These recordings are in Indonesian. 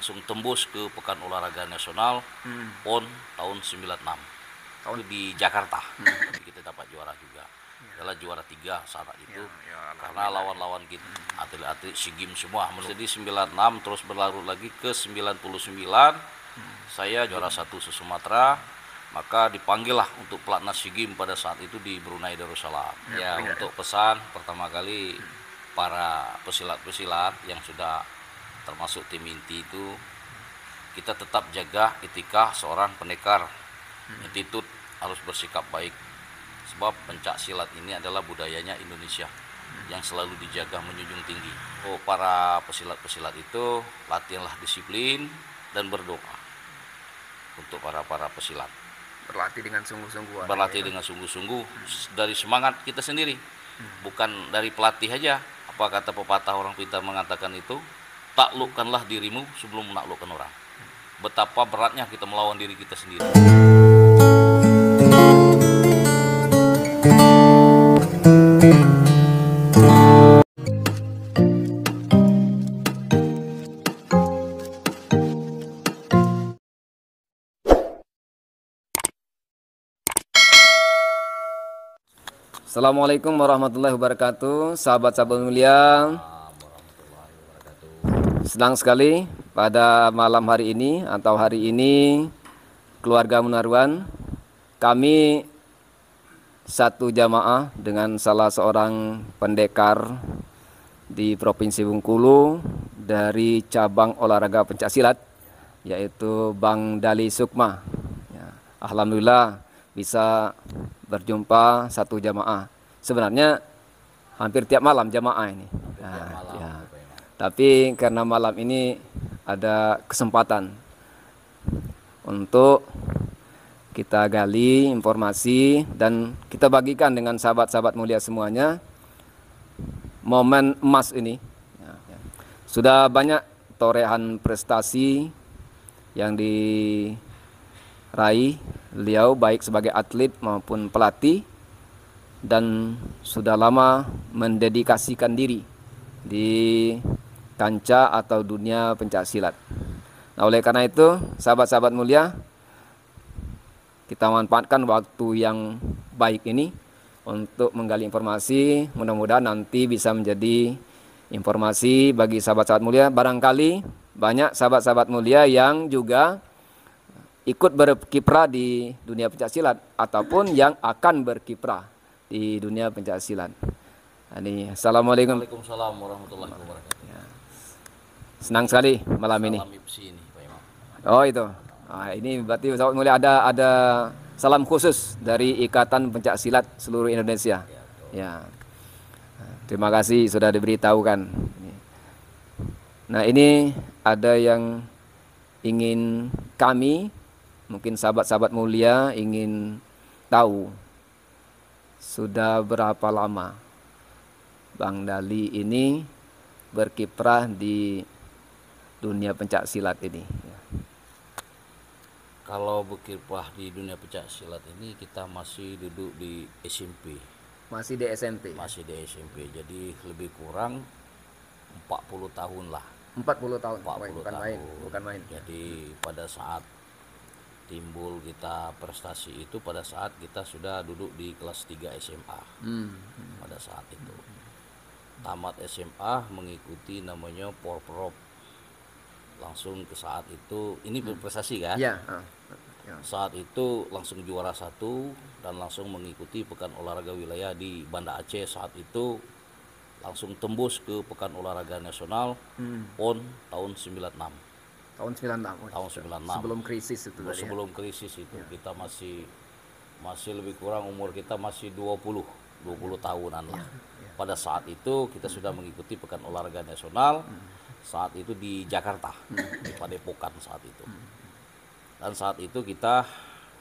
langsung tembus ke Pekan Olahraga Nasional PON tahun 96 tahun di Jakarta. Jadi kita dapat juara juga, adalah juara 3 saat itu karena lawan-lawan kita atlet-atlet SEA Games semua. Jadi 96 terus berlarut lagi ke 99, saya juara 1 se-Sumatera, maka dipanggillah untuk pelatnas SEA Games pada saat itu di Brunei Darussalam. Ya, untuk pesan pertama kali para pesilat-pesilat yang sudah termasuk tim inti itu, kita tetap jaga etika seorang pendekar. Attitude harus bersikap baik, sebab pencak silat ini adalah budayanya Indonesia yang selalu dijaga menjunjung tinggi. Oh, para pesilat-pesilat itu latihanlah disiplin dan berdoa untuk para pesilat. Berlatih dengan sungguh-sungguh. Berlatih dengan sungguh-sungguh dari semangat kita sendiri, bukan dari pelatih aja. Apa kata pepatah orang pintar mengatakan itu, taklukkanlah dirimu sebelum menaklukkan orang. Betapa beratnya kita melawan diri kita sendiri. Assalamualaikum warahmatullahi wabarakatuh, sahabat-sahabat mulia. Senang sekali pada malam hari ini atau hari ini keluarga Munaruan, kami satu jamaah dengan salah seorang pendekar di Provinsi Bengkulu dari cabang olahraga pencaksilat, yaitu Bang Dali Sukma. Ya, alhamdulillah bisa berjumpa satu jamaah. Sebenarnya hampir tiap malam jamaah ini. Ya. Tapi karena malam ini ada kesempatan untuk kita gali informasi dan kita bagikan dengan sahabat-sahabat mulia semuanya momen emas ini. Sudah banyak torehan prestasi yang diraih beliau baik sebagai atlet maupun pelatih, dan sudah lama mendedikasikan diri di kancah atau dunia pencaksilat. Nah, oleh karena itu, sahabat-sahabat mulia, kita manfaatkan waktu yang baik ini untuk menggali informasi. Mudah-mudahan nanti bisa menjadi informasi bagi sahabat-sahabat mulia. Barangkali banyak sahabat-sahabat mulia yang juga ikut berkiprah di dunia pencaksilat ataupun yang akan berkiprah di dunia pencaksilat. Ini assalamualaikum. Waalaikumsalam warahmatullahi wabarakatuh. Ya. Senang sekali malam ini. Salam IPSI ini, Pak Imam. Oh itu. Nah, ini berarti sahabat mulia ada salam khusus dari Ikatan Pencaksilat seluruh Indonesia. Ya. Terima kasih sudah diberitahukan. Nah, ini ada yang ingin kami, mungkin sahabat-sahabat mulia ingin tahu, sudah berapa lama Bang Dali ini berkiprah di dunia pencaksilat ini? Kalau berkiprah di dunia pencaksilat ini kita masih duduk di SMP. Masih di SMP? Masih di SMP, jadi lebih kurang 40 tahun lah. 40 tahun? 40 bukan tahun. Bukan main. Jadi pada saat timbul kita prestasi itu pada saat kita sudah duduk di kelas 3 SMA. Pada saat itu tamat SMA mengikuti namanya Porprov, langsung ke saat itu ini berprestasi kan ya. Saat itu langsung juara 1 dan langsung mengikuti Pekan Olahraga Wilayah di Banda Aceh. Saat itu langsung tembus ke Pekan Olahraga Nasional PON tahun 96. Tahun 96. Tahun 96. Sebelum krisis itu. Sebelum krisis itu kita masih lebih kurang umur kita masih 20 tahunan lah. Pada saat itu kita sudah mengikuti Pekan Olahraga Nasional. Saat itu di Jakarta, di Padepokan saat itu. Dan saat itu kita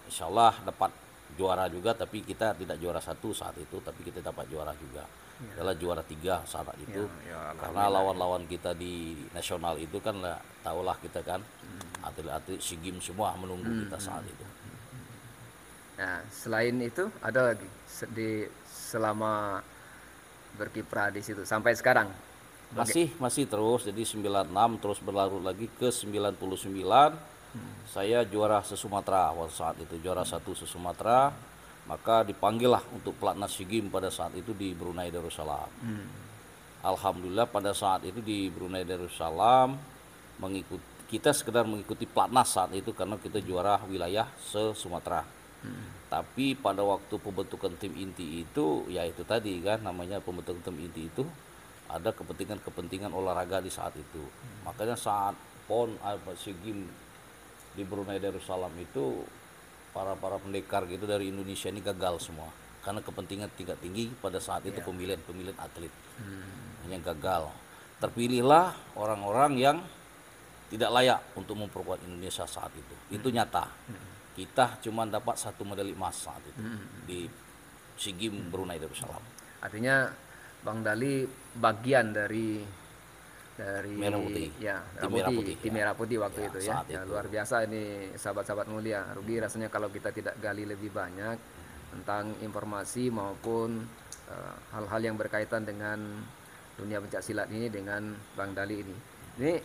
insya Allah dapat juara juga, tapi kita tidak juara 1 saat itu, tapi kita dapat juara juga. Adalah juara 3 saat itu. Karena lawan-lawan kita di nasional itu kan tahulah kita kan atlet-atlet SEA Games semua menunggu kita saat itu. Nah, selain itu ada lagi selama berkiprah di situ sampai sekarang Masih terus, jadi 96 terus berlarut lagi ke 99. Saya juara se-Sumatera saat itu, juara 1 se-Sumatera. Maka dipanggillah untuk pelatnas SEA Games pada saat itu di Brunei Darussalam. Alhamdulillah pada saat itu di Brunei Darussalam kita sekedar mengikuti pelatnas saat itu karena kita juara wilayah se-Sumatera. Tapi pada waktu pembentukan tim inti itu, ya itu tadi kan namanya pembentukan tim inti itu ada kepentingan olahraga di saat itu. Makanya saat PON SEA Games di Brunei Darussalam itu para pendekar gitu dari Indonesia ini gagal semua karena kepentingan tingkat tinggi pada saat itu pemilihan atlet yang gagal. Terpilihlah orang-orang yang tidak layak untuk memperkuat Indonesia saat itu. Itu nyata. Kita cuma dapat 1 medali emas saat itu di SEA Games Brunei Darussalam. Artinya Bang Dali bagian dari Merah Putih. Ya, tim Merah Putih waktu itu ya. Ya, luar biasa ini sahabat-sahabat mulia. Rugi rasanya kalau kita tidak gali lebih banyak tentang informasi maupun hal-hal yang berkaitan dengan dunia pencaksilat ini dengan Bang Dali ini. Ini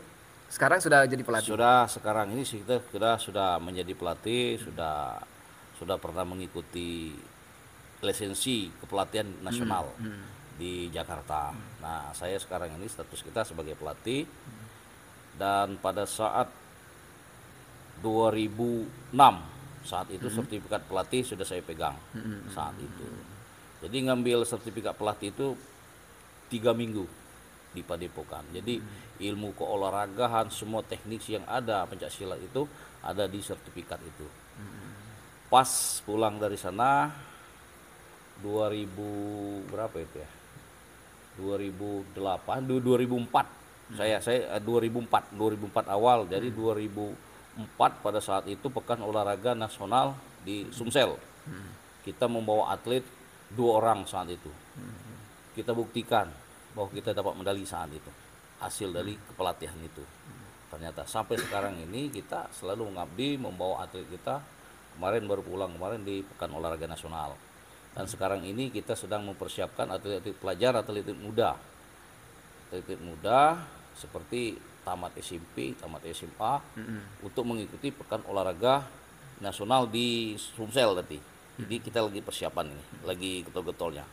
sekarang sudah jadi pelatih. Sekarang ini kita sudah menjadi pelatih, sudah pernah mengikuti lisensi kepelatihan nasional di Jakarta. Nah, saya sekarang ini status kita sebagai pelatih, dan pada saat 2006 saat itu sertifikat pelatih sudah saya pegang saat itu. Jadi ngambil sertifikat pelatih itu 3 minggu di Padepokan. Jadi ilmu keolahragaan, semua teknik yang ada pencaksilat itu ada di sertifikat itu. Pas pulang dari sana 2000 berapa itu ya? 2004 saya 2004 awal. Jadi 2004 pada saat itu Pekan Olahraga Nasional di Sumsel. Kita membawa atlet 2 orang saat itu. Kita buktikan bahwa kita dapat medali saat itu, hasil dari kepelatihan itu. Ternyata sampai sekarang ini kita selalu mengabdi membawa atlet kita. Kemarin baru pulang di Pekan Olahraga Nasional. Dan sekarang ini kita sedang mempersiapkan atlet-atlet pelajar, atlet muda seperti tamat SMP, tamat SMA untuk mengikuti Pekan Olahraga Nasional di Sumsel nanti. Jadi kita lagi persiapan ini, lagi getol-getolnya.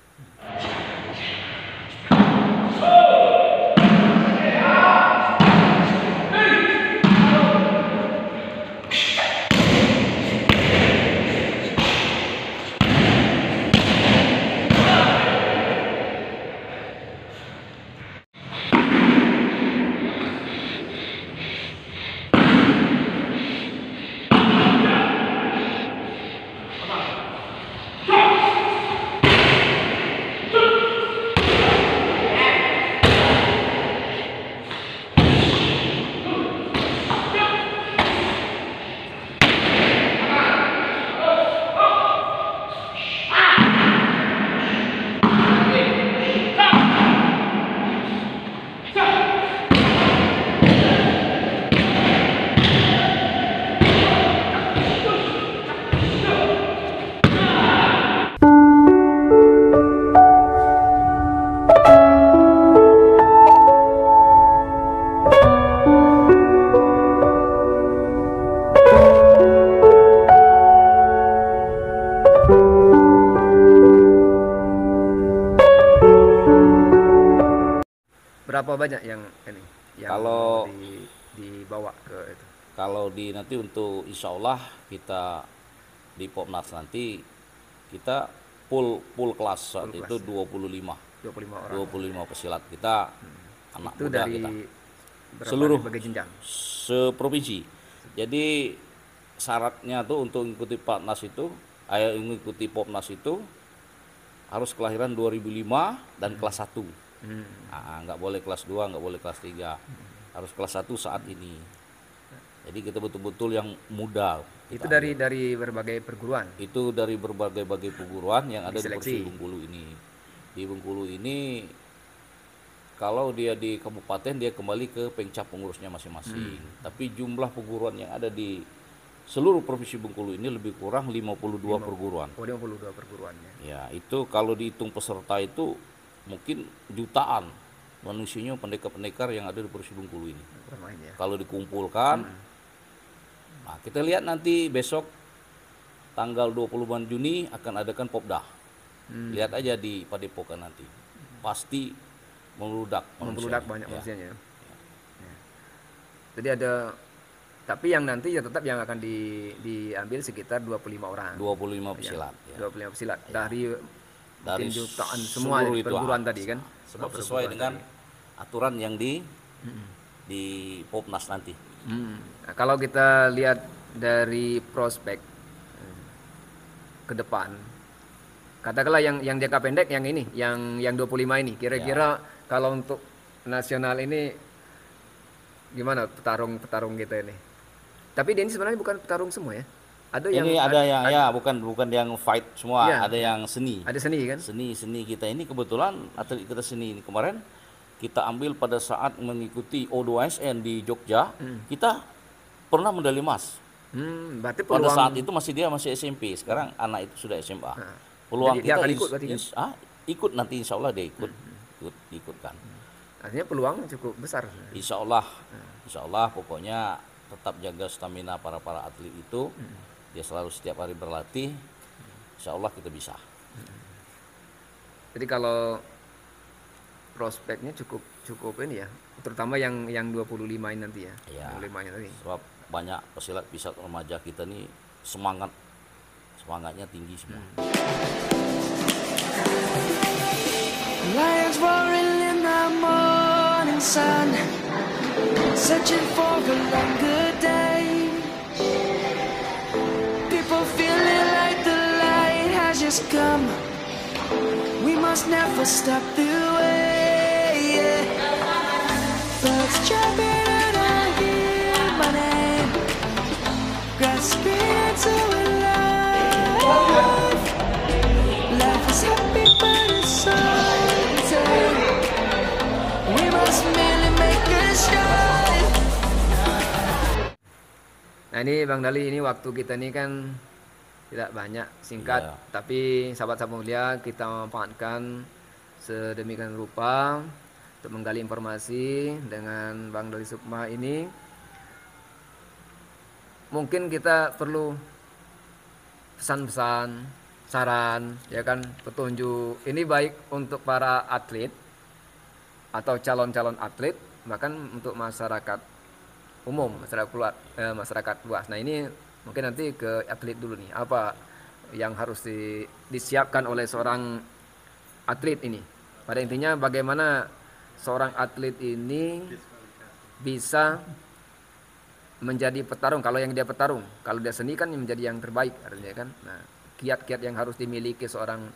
Berapa banyak yang kalau dibawa ke itu? Kalau nanti untuk insya Allah kita di Popnas nanti kita full kelas saat itu 25 orang. 25 pesilat kita, anak itu muda dari kita. Seluruh berbagai jenjang. Seprovinsi. Jadi syaratnya tuh untuk mengikuti Popnas itu, mengikuti Popnas itu harus kelahiran 2005 dan kelas 1. Nggak boleh kelas 2, nggak boleh kelas 3. Harus kelas 1 saat ini. Jadi kita betul-betul yang muda. Itu dari berbagai perguruan. Itu dari berbagai perguruan yang ada di Diseleksi. Provinsi Bengkulu ini. Di Bengkulu ini kalau dia di kabupaten dia kembali ke pengcap pengurusnya masing-masing. Tapi jumlah perguruan yang ada di seluruh Provinsi Bengkulu ini lebih kurang 52 perguruan. 52 perguruannya. Ya, itu kalau dihitung peserta itu mungkin jutaan. manusianya pendekar-pendekar yang ada di Provinsi Bengkulu ini. Bermain ya. Kalau dikumpulkan, nah kita lihat nanti besok tanggal 20 Juni akan adakan Popda. Lihat aja di Padepokan nanti, pasti membludak banyak manusianya. Ya. Jadi ada, tapi yang nanti ya tetap yang akan diambil sekitar 25 orang. 25 pesilat. Ya. 25 pesilat dari jutaan semua seluruh perguruan tadi kan. Sebab sesuai dengan aturan yang di Popnas nanti. Nah, kalau kita lihat dari prospek ke depan, katakanlah yang jangka pendek yang ini, yang 25 ini, kira-kira kalau untuk nasional ini gimana petarung kita ini? Tapi dia ini sebenarnya bukan petarung semua ya. Ada yang bukan yang fight semua, ya, ada yang seni. Ada seni kan? Seni kita ini kebetulan atlet kita seni ini kemarin kita ambil pada saat mengikuti O2SN di Jogja, kita pernah medali emas. Berarti pada saat itu masih SMP, sekarang anak itu sudah SMA. Peluang jadi kita akan ikut berarti kan? Ikut nanti insya Allah dia ikutkan. Artinya peluang cukup besar. Insya Allah pokoknya tetap jaga stamina para atlet itu. Dia selalu setiap hari berlatih. Insya Allah kita bisa. Jadi kalau prospeknya cukup ini ya, terutama yang 25 ini nanti ya. Ya, 25 ini nanti. sebab banyak pesilat remaja kita nih semangatnya tinggi semua. Lions roaring in the morning sun, searching for a longer day. People feeling like the light has just come. We must never stop the way. Birds chirping and I hear my name, grasping into a life. Life is happy but it's so tame. We must merely make a shine. Nah ini Bang Dali, ini waktu kita ini kan tidak banyak, singkat, tapi sahabat-sahabat mulia kita memanfaatkan sedemikian rupa untuk menggali informasi dengan Bang Dali Sukma ini. Mungkin kita perlu pesan-pesan, saran, ya kan, petunjuk. Ini baik untuk para atlet atau calon-calon atlet, bahkan untuk masyarakat umum, masyarakat luas. Nah ini mungkin nanti ke atlet dulu nih, apa yang harus disiapkan oleh seorang atlet ini. Pada intinya bagaimana seorang atlet ini bisa menjadi petarung. Kalau yang dia petarung, kalau dia seni kan menjadi yang terbaik artinya kan. Nah, kiat-kiat yang harus dimiliki seorang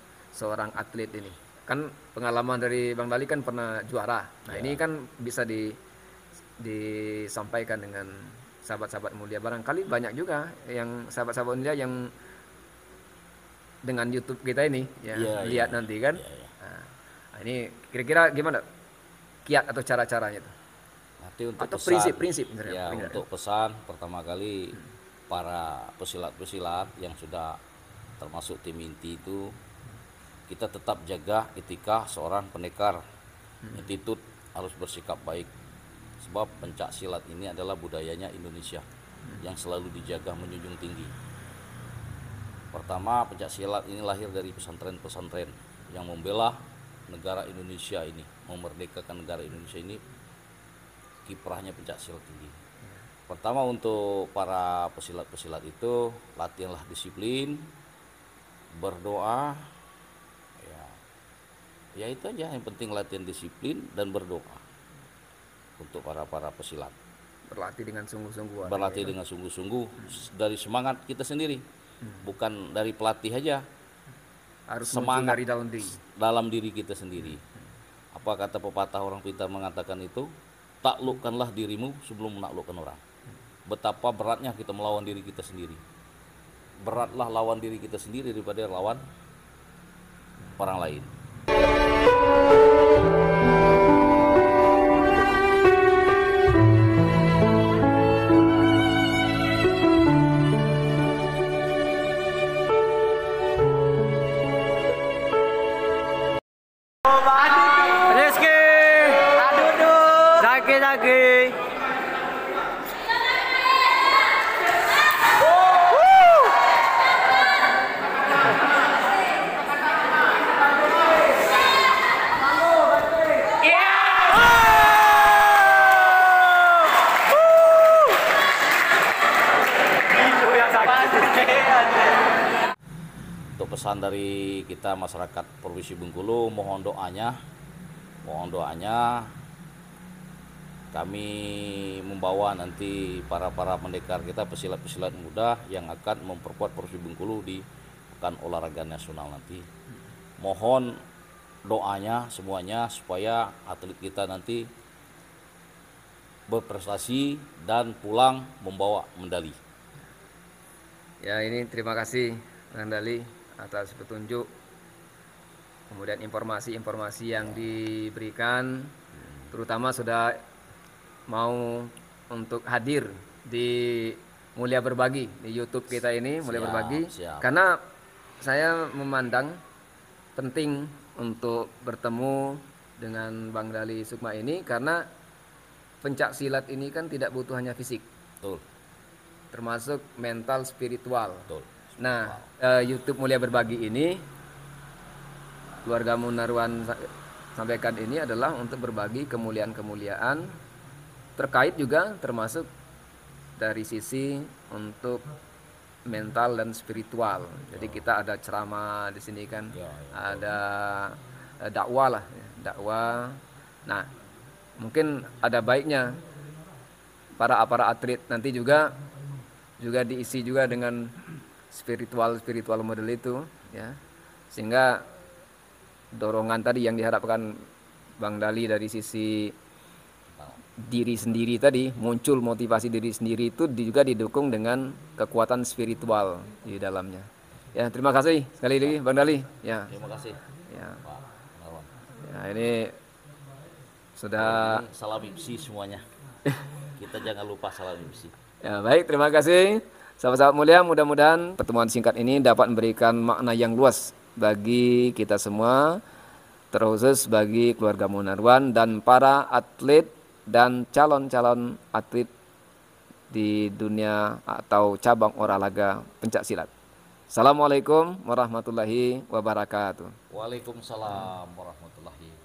atlet ini. Kan pengalaman dari Bang Dali kan pernah juara. Nah, ini kan bisa disampaikan dengan sahabat-sahabat mulia. Barangkali banyak juga yang sahabat-sahabat mulia yang dengan YouTube kita ini lihat nanti kan. Nah, ini kira-kira gimana kiat atau cara-caranya itu? Nanti untuk atau pesan, prinsip untuk pesan pertama kali para pesilat-pesilat yang sudah termasuk tim inti itu, kita tetap jaga etika seorang pendekar. Attitude harus bersikap baik, sebab pencak silat ini adalah budayanya Indonesia yang selalu dijaga menjunjung tinggi. Pertama, pencak silat ini lahir dari pesantren-pesantren yang membela negara Indonesia ini, memerdekakan negara Indonesia ini. Kiprahnya pencak silat tinggi. Pertama, untuk para pesilat-pesilat itu latihanlah disiplin, berdoa, ya itu aja yang penting, latihan disiplin dan berdoa untuk para pesilat. Berlatih dengan sungguh-sungguh. Berlatih dengan sungguh-sungguh dari semangat kita sendiri, bukan dari pelatih aja. Harus semangat dari dalam diri kita sendiri. Apa kata pepatah orang pintar mengatakan itu? Taklukkanlah dirimu sebelum menaklukkan orang. Betapa beratnya kita melawan diri kita sendiri. Beratlah lawan diri kita sendiri daripada lawan orang lain. Rizky pesan dari kita masyarakat Provinsi Bengkulu, mohon doanya kami membawa nanti para pendekar kita, pesilat-pesilat muda yang akan memperkuat Provinsi Bengkulu di Pekan Olahraga Nasional nanti. Mohon doanya semuanya supaya atlet kita nanti berprestasi dan pulang membawa medali. Ya, ini terima kasih Bang Dali atas petunjuk, kemudian informasi-informasi yang diberikan, terutama sudah mau untuk hadir di Mulia Berbagi di YouTube kita ini, Mulia Berbagi. Karena saya memandang penting untuk bertemu dengan Bang Dali Sukma ini karena pencak silat ini kan tidak butuh hanya fisik. Betul. Termasuk mental, spiritual. Betul. Nah, YouTube Mulia Berbagi ini keluarga Munarwan sampaikan ini adalah untuk berbagi kemuliaan-kemuliaan terkait juga termasuk dari sisi untuk mental dan spiritual. Jadi kita ada ceramah di sini kan, ada dakwah lah, dakwah. Nah, mungkin ada baiknya para atlet nanti juga diisi juga dengan spiritual model itu, ya, sehingga dorongan tadi yang diharapkan Bang Dali dari sisi diri sendiri tadi, muncul motivasi diri sendiri itu juga didukung dengan kekuatan spiritual di dalamnya. Ya, terima kasih sekali lagi Bang Dali. Ya. Terima kasih. Ya. Pak Munarwan. Ya, ini sudah salam IPSI semuanya. Kita jangan lupa salam IPSI. Ya, baik, terima kasih. Sahabat-sahabat mulia, mudah-mudahan pertemuan singkat ini dapat memberikan makna yang luas bagi kita semua, terkhusus bagi keluarga Munarwan dan para atlet dan calon-calon atlet di dunia atau cabang olahraga pencak silat. Assalamualaikum warahmatullahi wabarakatuh. Waalaikumsalam warahmatullahi wabarakatuh.